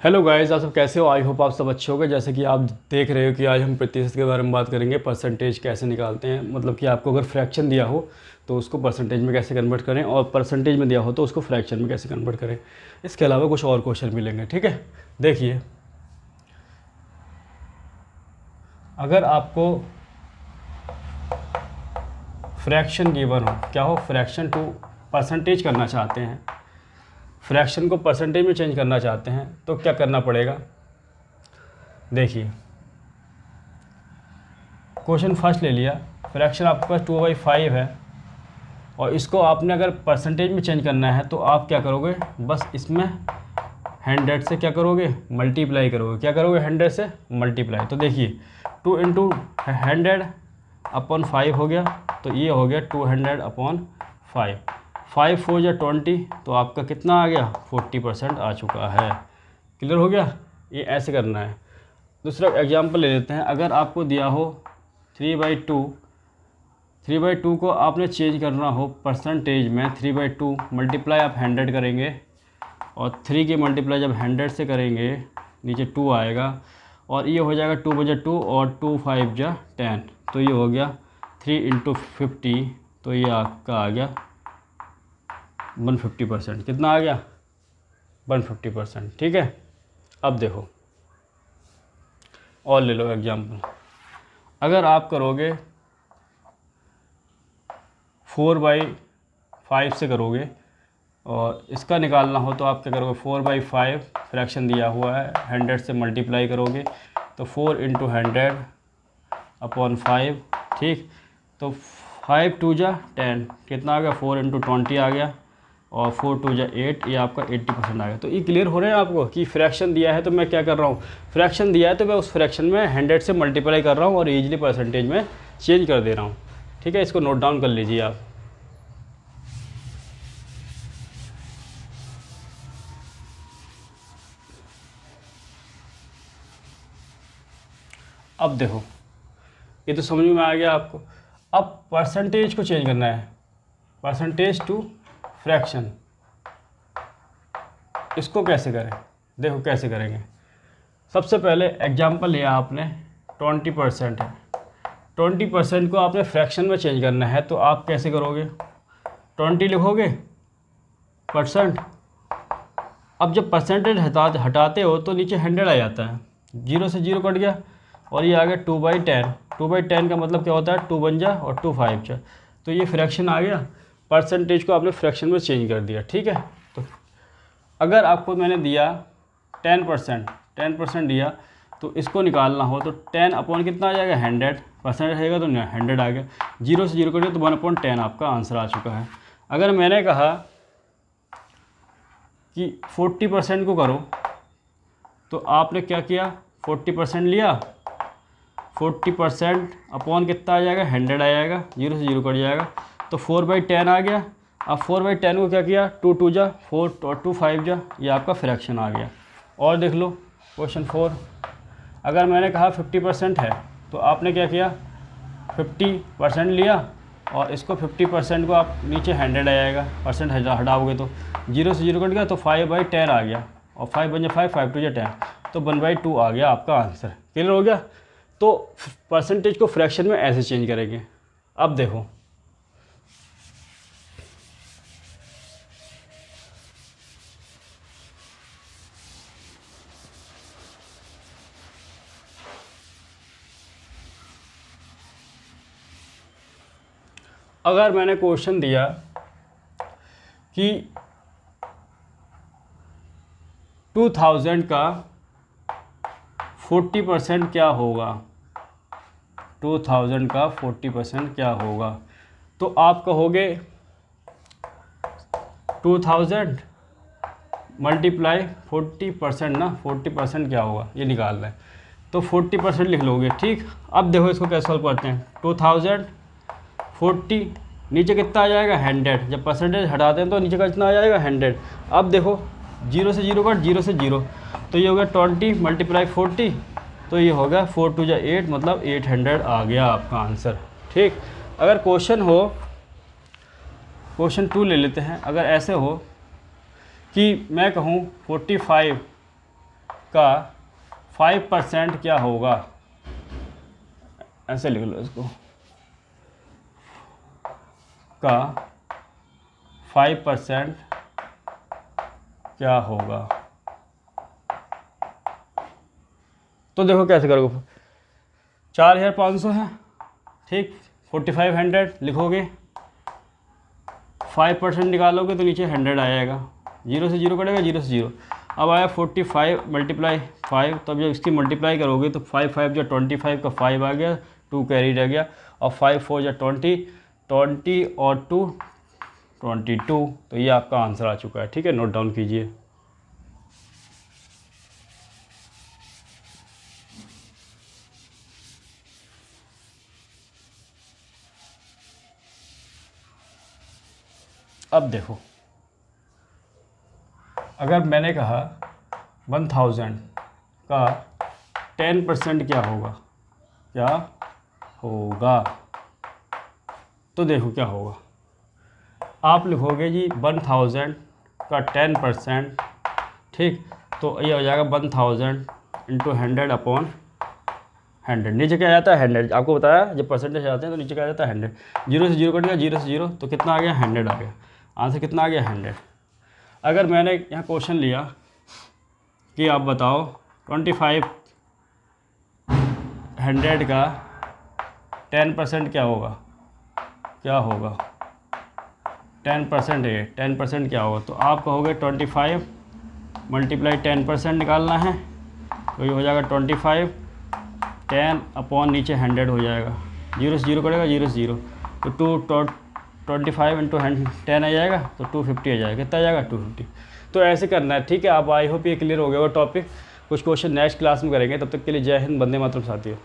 Hello guys, आप सब कैसे हो। आई होप आप सब अच्छे होंगे। जैसे कि आप देख रहे हो कि आज हम प्रतिशत के बारे में बात करेंगे। परसेंटेज कैसे निकालते हैं, मतलब कि आपको अगर फ्रैक्शन दिया हो तो उसको परसेंटेज में कैसे कन्वर्ट करें, और परसेंटेज में दिया हो तो उसको फ्रैक्शन में कैसे कन्वर्ट करें। इसके अलावा कुछ और क्वेश्चन मिलेंगे, ठीक है। देखिए, अगर आपको फ्रैक्शन गिवन हो, क्या हो, फ्रैक्शन टू परसेंटेज करना चाहते हैं, फ्रैक्शन को परसेंटेज में चेंज करना चाहते हैं, तो क्या करना पड़ेगा। देखिए, क्वेश्चन फर्स्ट ले लिया, फ्रैक्शन आपके पास 2/5 है और इसको आपने अगर परसेंटेज में चेंज करना है तो आप क्या करोगे, बस इसमें 100 से क्या करोगे, मल्टीप्लाई करोगे। क्या करोगे, 100 से मल्टीप्लाई। तो देखिए 2 इंटू 100/5 हो गया, तो ये हो गया 200/5। 5 4 या 20, तो आपका कितना आ गया, 40% आ चुका है। क्लियर हो गया। ये ऐसे करना है। दूसरा एग्जांपल ले लेते हैं। अगर आपको दिया हो 3/2 को आपने चेंज करना हो परसेंटेज में, 3/2 मल्टीप्लाई आप 100 करेंगे और 3 की मल्टीप्लाई जब 100 से करेंगे नीचे 2 आएगा और ये हो जाएगा 2/2 और 2 5 जा 10, तो ये हो गया 3 इंटू 50, तो ये आपका आ गया 150%। कितना आ गया, 150%। ठीक है। अब देखो और ले लो एग्जाम्पल। अगर आप करोगे 4/5 से करोगे और इसका निकालना हो तो आप क्या करोगे, 4/5 फ्रैक्शन दिया हुआ है, 100 से मल्टीप्लाई करोगे तो 4 इंटू 100/5। ठीक, तो 5 2 जा 10, कितना आ गया, 4 इंटू 20 आ गया और 4 2 जा 8, ये आपका 80% आ गया। तो ये क्लियर हो रहे हैं आपको कि फ्रैक्शन दिया है तो मैं क्या कर रहा हूँ, फ्रैक्शन दिया है तो मैं उस फ्रैक्शन में 100 से मल्टीप्लाई कर रहा हूँ और ईजिली परसेंटेज में चेंज कर दे रहा हूँ। ठीक है, इसको नोट डाउन कर लीजिए आप। अब देखो, ये तो समझ में आ गया आपको। अब परसेंटेज को चेंज करना है, परसेंटेज टू फ्रैक्शन। इसको कैसे करें, देखो कैसे करेंगे। सबसे पहले एग्जांपल लिया आपने, 20% है, 20% को आपने फ्रैक्शन में चेंज करना है तो आप कैसे करोगे, 20 लिखोगे परसेंट। अब जब परसेंटेज हटाते हो तो नीचे 100 आ जाता है, 0 से 0 कट गया और ये आ गया 2/10। 2/10 का मतलब क्या होता है, 2 1 जा और 2 5 जा, तो ये फ्रैक्शन आ गया। परसेंटेज को आपने फ्रैक्शन में चेंज कर दिया। ठीक है, तो अगर आपको मैंने दिया 10% दिया तो इसको निकालना हो तो 10 अपॉन कितना आ जाएगा, 100 परसेंट रहेगा तो 100 आ गया। 0 से 0 करिए तो 1/10 आपका आंसर आ चुका है। अगर मैंने कहा कि 40% को करो तो आपने क्या किया, 40% लिया, 40% अपॉन कितना आ जाएगा, 100 आ जाएगा, 0 से 0 कट जाएगा तो 4/10 आ गया। अब 4/10 को क्या किया, 2 2 जा 4 और 2 5 जा, ये आपका फ्रैक्शन आ गया। और देख लो क्वेश्चन 4। अगर मैंने कहा 50% है तो आपने क्या किया, 50% लिया और इसको 50% को आप नीचे 100 आ जाएगा, परसेंट हटाओगे तो 0 से 0 कट गया तो 5/10 आ गया और 5 1 5 5 2 10, तो 1/2 आ गया आपका आंसर। क्लियर हो गया। तो परसेंटेज को फ्रैक्शन में ऐसे चेंज करेंगे। अब देखो, अगर मैंने क्वेश्चन दिया कि 2000 का 40% क्या होगा, 2000 का 40% क्या होगा, तो आप कहोगे 2000 मल्टीप्लाई 40% ना, 40% क्या होगा ये निकाल रहे हैं तो 40% लिख लोगे। ठीक, अब देखो इसको कैसे सॉल्व करते हैं। 2040 नीचे कितना आ जाएगा, 100, जब परसेंटेज हटाते हैं तो नीचे का कितना आ जाएगा, 100। अब देखो 0 से 0 कट, 0 से 0, तो ये हो गया 20 मल्टीप्लाई 40, तो ये हो गया 4 2 जा 8, मतलब 800 आ गया आपका आंसर। ठीक, अगर क्वेश्चन हो, क्वेश्चन 2 ले लेते हैं। अगर ऐसे हो कि मैं कहूँ 45 का 5% क्या होगा, ऐसे लिख लो इसको, का 5% क्या होगा। तो देखो कैसे करोगे, 4500 है, ठीक, 4500 लिखोगे, 5% निकालोगे तो नीचे 100 आएगा, 0 से 0 कटेगा, 0 से 0। अब आया 45 मल्टीप्लाई 5, तब जब इसकी मल्टीप्लाई करोगे तो 5 5 जो 25 का 5 आ गया, 2 कैरी रह गया, और 5 4 जो 20, 20 और 2 22। तो ये आपका आंसर आ चुका है, ठीक है, नोट डाउन कीजिए। अब देखो, अगर मैंने कहा 1000 का 10% क्या होगा, क्या होगा, तो देखो क्या होगा, आप लिखोगे जी 1000 का 10%, ठीक, तो ये हो जाएगा 1000 इंटू 100 अपॉन 100। नीचे क्या जाता है 100, आपको बताया जब परसेंटेज आते हैं तो नीचे क्या जाता है 100, 0 से 0 कट गया, 0 से 0, तो कितना आ गया 100 आ गया, आंसर कितना आ गया 100। अगर मैंने यहाँ क्वेश्चन लिया कि आप बताओ 25 100 का 10% क्या होगा, क्या होगा 10% है, 10% क्या होगा, तो आप कहोगे 25 मल्टीप्लाई 10% निकालना है, तो ये हो जाएगा 25 10 अपॉन नीचे 100 हो जाएगा, 0 से 0 करेगा, 0 से 0, तो 25 इंटू 10 आ जाएगा, तो 250 आ जाएगा, कितना आ जाएगा 250। तो ऐसे करना है, ठीक है। आप आई होप ये क्लियर हो गया वो टॉपिक, कुछ क्वेश्चन नेक्स्ट क्लास में करेंगे, तब तक के लिए जय हिंद, वंदे मातरम साथियों।